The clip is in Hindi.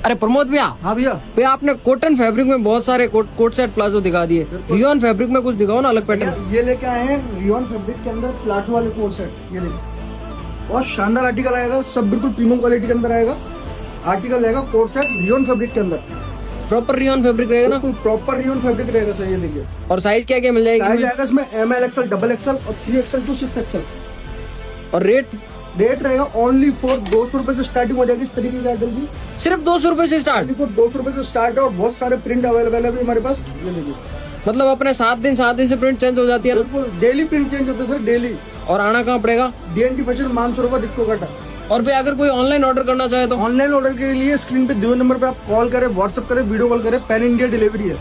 अरे प्रमोद भैया, हाँ भैया, भैया आपने कॉटन फैब्रिक में बहुत सारे कोट सेट प्लाजो दिखा दिए, रियॉन फैब्रिक में कुछ दिखाओ ना अलग पैटर्न। ये लेके आए हैं रियॉन फैब्रिक के अंदर प्लाजो वाले कोट सेट। ये देखिए बहुत शानदार आर्टिकल आएगा, सब बिल्कुल प्रीमियम क्वालिटी के अंदर आएगा। आर्टिकल रहेगा कोट सेट रियॉन फैब्रिक के अंदर, प्रॉपर रियॉन फैब्रिक रहेगा ना? बिल्कुल प्रॉपर रियॉन फैब्रिक रहेगा सर। ये देखिए, और साइज क्या क्या मिल जाएगी? साइज आएगा इसमें ML XL डबल XL और 3XL to 6XL। और रेट रहेगा ओनली फॉर 200 रुपए से स्टार्टिंग हो जाएगी इस तरीके की आर्टिकल की। सिर्फ 200 रुपए से स्टार्ट? ओनली फॉर 200 रुपए से स्टार्ट है और बहुत सारे प्रिंट अवेलेबल है हमारे पास। ये देखिए, मतलब अपने 7 दिन से प्रिंट चेंज हो जाती है ना? बिल्कुल डेली प्रिंट चेंज होता है सर, डेली। और आना कहाँ पड़ेगा? DNT फैशन मानसरोवर डिक्को काटा। और भैया अगर कोई ऑनलाइन ऑर्डर करना चाहे तो? ऑनलाइन ऑर्डर के लिए स्क्रीन पे दिए नंबर पे आप कॉल करें, व्हाट्सएप करें, वीडियो कॉल करें, पैन इंडिया डिलीवरी है।